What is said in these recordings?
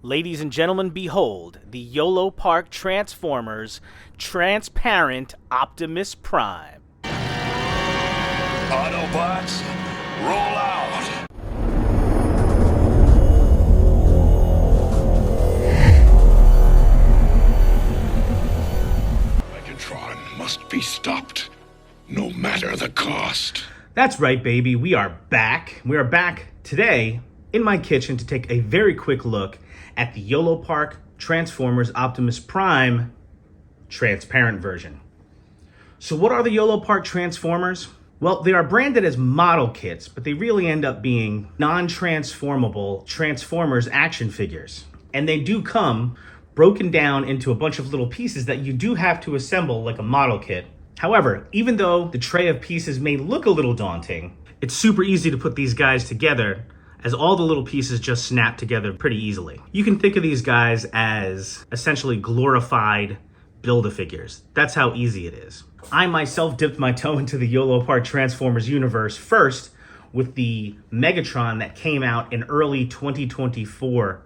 Ladies and gentlemen, behold the Yolopark Transformers Transparent Optimus Prime. Autobots, roll out! Megatron must be stopped, no matter the cost. That's right, baby. We are back. We are back today in my kitchen to take a very quick look at the Yolopark Transformers Optimus Prime transparent version. So what are the Yolopark Transformers? Well, they are branded as model kits, but they really end up being non-transformable Transformers action figures. And they do come broken down into a bunch of little pieces that you do have to assemble like a model kit. However, even though the tray of pieces may look a little daunting, it's super easy to put these guys together, as all the little pieces just snap together pretty easily. You can think of these guys as essentially glorified Build-A-Figures. That's how easy it is. I myself dipped my toe into the Yolopark Transformers universe first with the Megatron that came out in early 2024,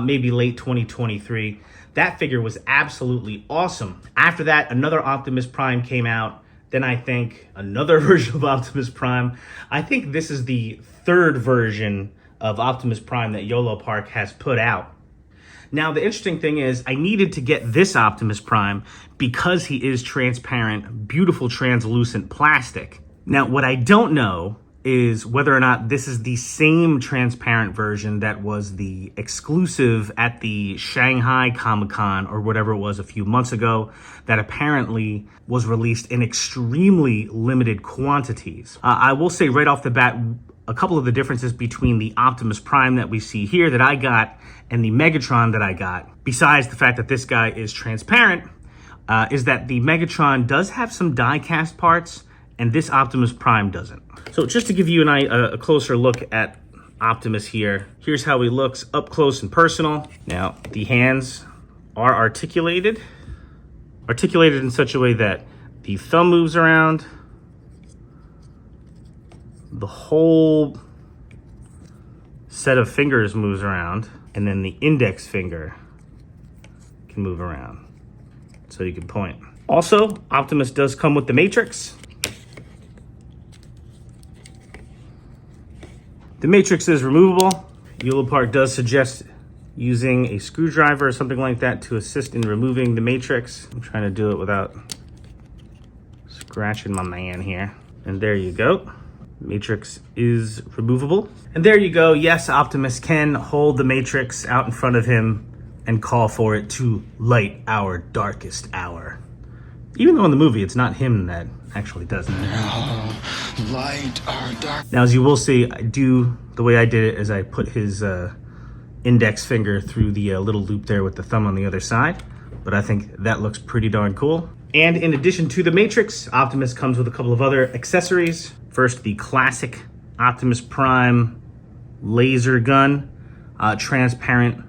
maybe late 2023. That figure was absolutely awesome. After that, another Optimus Prime came out. Then I think another version of Optimus Prime. I think this is the third version of Optimus Prime that Yolopark has put out. Now, the interesting thing is I needed to get this Optimus Prime because he is transparent, beautiful translucent plastic. Now, what I don't know is whether or not this is the same transparent version that was the exclusive at the Shanghai Comic-Con or whatever it was a few months ago that apparently was released in extremely limited quantities. I will say right off the bat, a couple of the differences between the Optimus Prime that we see here that I got and the Megatron that I got, besides the fact that this guy is transparent, is that the Megatron does have some die-cast parts and this Optimus Prime doesn't. So just to give you a closer look at Optimus here, here's how he looks up close and personal. Now, the hands are articulated in such a way that the thumb moves around, the whole set of fingers moves around, and then the index finger can move around, so you can point. Also, Optimus does come with the Matrix. The Matrix is removable. Yolopark does suggest using a screwdriver or something like that to assist in removing the Matrix. I'm trying to do it without scratching my man here. And there you go. Matrix is removable. And there you go. Yes, Optimus can hold the Matrix out in front of him and call for it to light our darkest hour. Even though in the movie, it's not him that actually does it. Light our dark. Now, as you will see, the way I did it is I put his index finger through the little loop there with the thumb on the other side. But I think that looks pretty darn cool. And in addition to the Matrix, Optimus comes with a couple of other accessories. First, the classic Optimus Prime laser gun, transparent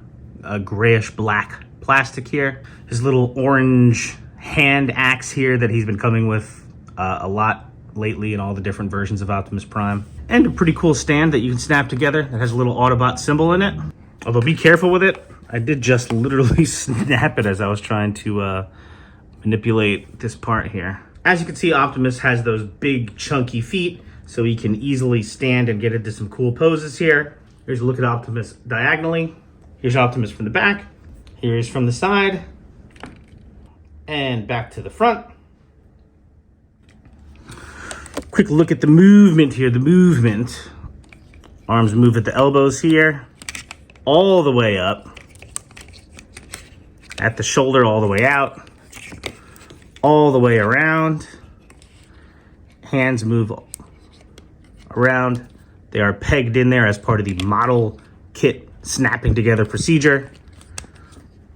grayish black plastic here. His little orange hand axe here that he's been coming with a lot lately in all the different versions of Optimus Prime. And a pretty cool stand that you can snap together that has a little Autobot symbol in it. Although be careful with it. I did just literally snap it as I was trying to manipulate this part here. As you can see, Optimus has those big chunky feet, so he can easily stand and get into some cool poses here. Here's a look at Optimus diagonally. Here's Optimus from the back. Here's from the side. And back to the front. Quick look at the movement here, the movement. Arms move at the elbows here, all the way up. At the shoulder, all the way out. All the way around. Hands move around. They are pegged in there as part of the model kit snapping together procedure.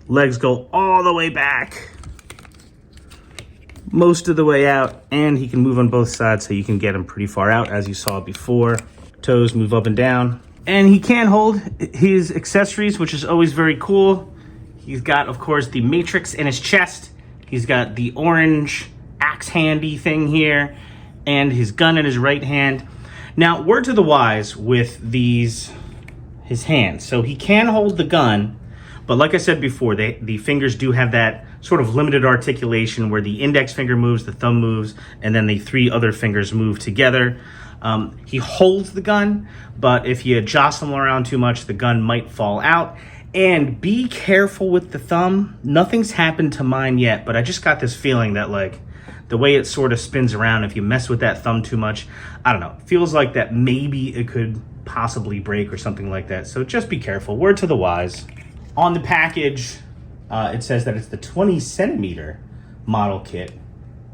Legs go all the way back, most of the way out, and he can move on both sides so you can get him pretty far out as you saw before. Toes move up and down. And he can hold his accessories, which is always very cool. He's got, of course, the Matrix in his chest. He's got the orange axe handy thing here and his gun in his right hand. Now, word to the wise with his hands. So he can hold the gun, But like I said before, the fingers do have that sort of limited articulation where the index finger moves, the thumb moves, and then the 3 other fingers move together. He holds the gun, but if you jostle him around too much, the gun might fall out. And be careful with the thumb. Nothing's happened to mine yet, but I just got this feeling that, like, the way it sort of spins around, if you mess with that thumb too much, I don't know, it feels like that maybe it could possibly break or something like that. So just be careful. Word to the wise. On the package, it says that it's the 20 centimeter model kit,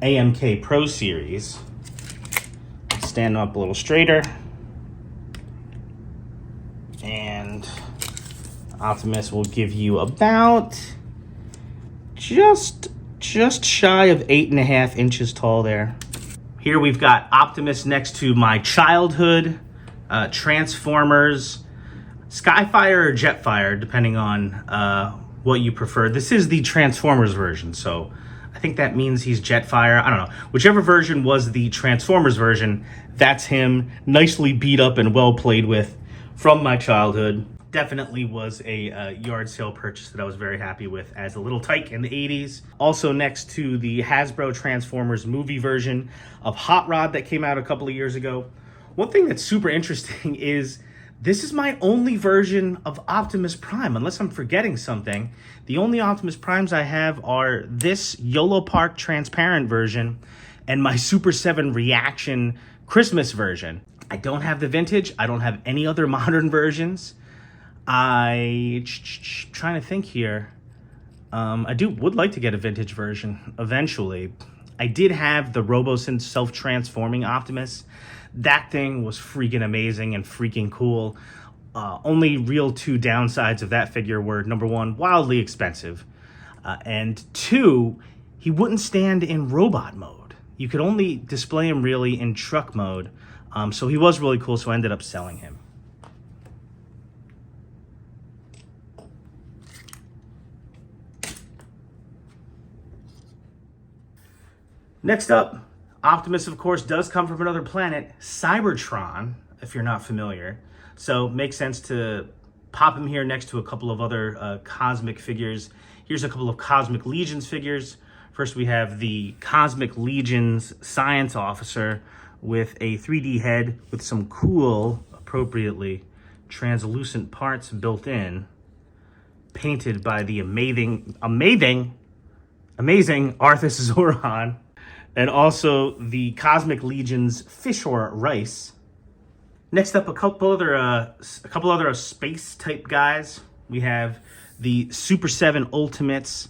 AMK Pro Series. Stand up a little straighter. And Optimus will give you about just shy of 8.5 inches tall there. Here we've got Optimus next to my childhood Transformers, Skyfire or Jetfire, depending on what you prefer. This is the Transformers version, so I think that means he's Jetfire. I don't know. Whichever version was the Transformers version, that's him, nicely beat up and well played with from my childhood. Definitely was a yard sale purchase that I was very happy with as a little tyke in the 80s. Also next to the Hasbro Transformers movie version of Hot Rod that came out a couple of years ago. One thing that's super interesting is this is my only version of Optimus Prime, unless I'm forgetting something. The only Optimus Primes I have are this Yolopark transparent version and my Super 7 Reaction Christmas version. I don't have the vintage. I don't have any other modern versions. Trying to think here. I would like to get a vintage version eventually. I did have the Robosynth self-transforming Optimus. That thing was freaking amazing and freaking cool. Only real 2 downsides of that figure were, number 1, wildly expensive, and 2, he wouldn't stand in robot mode. You could only display him really in truck mode. So he was really cool, so I ended up selling him. Next up, Optimus, of course, does come from another planet, Cybertron, if you're not familiar. So makes sense to pop him here next to a couple of other Cosmic figures. Here's a couple of Cosmic Legions figures. First, we have the Cosmic Legions Science Officer with a 3D head with some cool, appropriately, translucent parts built in, painted by the amazing Arthas Zoran. And also the Cosmic Legion's Fishor Rice. Next up, a couple other space type guys. We have the Super 7 Ultimates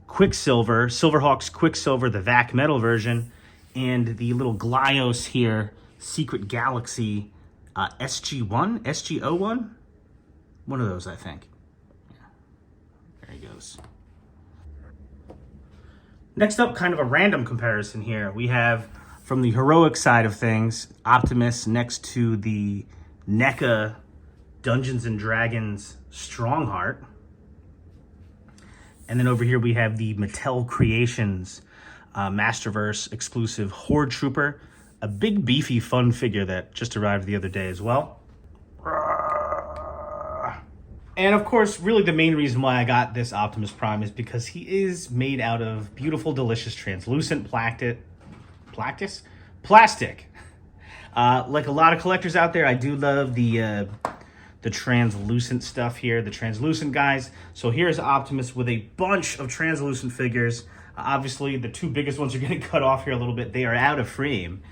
Quicksilver, Silverhawks Quicksilver, the VAC Metal version, and the little Glyos here, Secret Galaxy SG1, SGO1, one of those, I think. Yeah. There he goes. Next up, kind of a random comparison here. We have, from the heroic side of things, Optimus next to the NECA Dungeons & Dragons Strongheart. And then over here we have the Mattel Creations Masterverse exclusive Horde Trooper. A big, beefy, fun figure that just arrived the other day as well. And of course, really the main reason why I got this Optimus Prime is because he is made out of beautiful, delicious, translucent plastic. Like a lot of collectors out there, I do love the translucent stuff here, the translucent guys. So here's Optimus with a bunch of translucent figures. Obviously, the 2 biggest ones are getting cut off here a little bit. They are out of frame.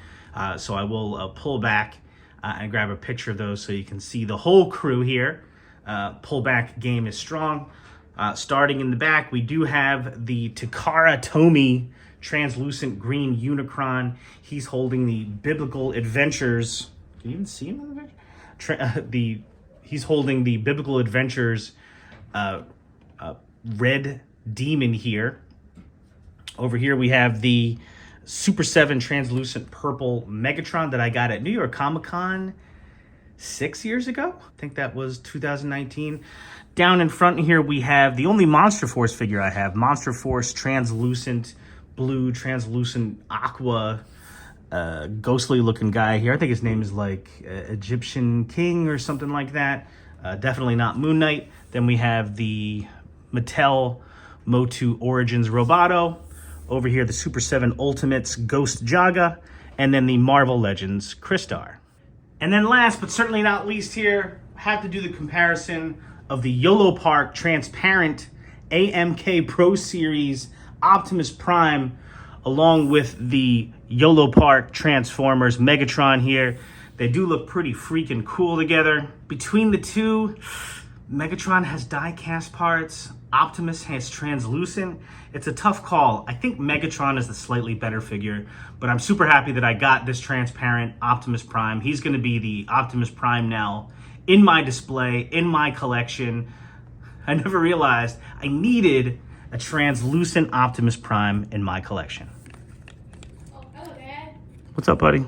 So I will pull back and grab a picture of those so you can see the whole crew here. Pullback game is strong. Starting in the back, we do have the Takara Tomy translucent green Unicron. He's holding the Biblical Adventures. Can you even see him in the picture? He's holding the Biblical Adventures red demon here. Over here we have the Super 7 translucent purple Megatron that I got at New York Comic Con 6 years ago. I think that was 2019. Down in front here we have the only Monster Force figure I have. Monster Force translucent blue, translucent aqua, ghostly looking guy here. I think his name is like Egyptian King or something like that. Definitely not Moon Knight. Then we have the Mattel Motu Origins Roboto. Over here, the Super 7 Ultimates Ghost Jaga. And then the Marvel Legends Crystar. And then last but certainly not least here, I have to do the comparison of the Yolopark Transparent AMK Pro Series Optimus Prime along with the Yolopark Transformers Megatron here. They do look pretty freaking cool together. Between the two, Megatron has die-cast parts, Optimus has translucent. It's a tough call. I think Megatron is the slightly better figure, but I'm super happy that I got this transparent Optimus Prime. He's gonna be the Optimus Prime now in my display, in my collection. I never realized I needed a translucent Optimus Prime in my collection. Oh, hello, Dad. What's up, buddy?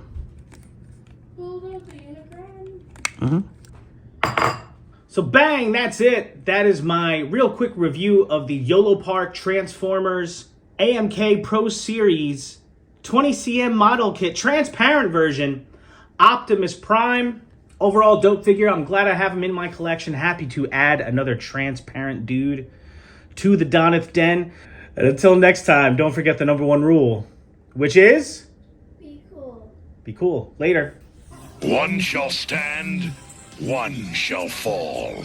Bulldozer Unicron. Mm-hmm. So bang, that's it. That is my real quick review of the Yolopark Transformers AMK Pro Series 20cm model kit, transparent version, Optimus Prime. Overall dope figure. I'm glad I have him in my collection. Happy to add another transparent dude to the Doneth Den. And until next time, don't forget the #1 rule, which is Be cool. be cool. Later. One shall stand, one shall fall.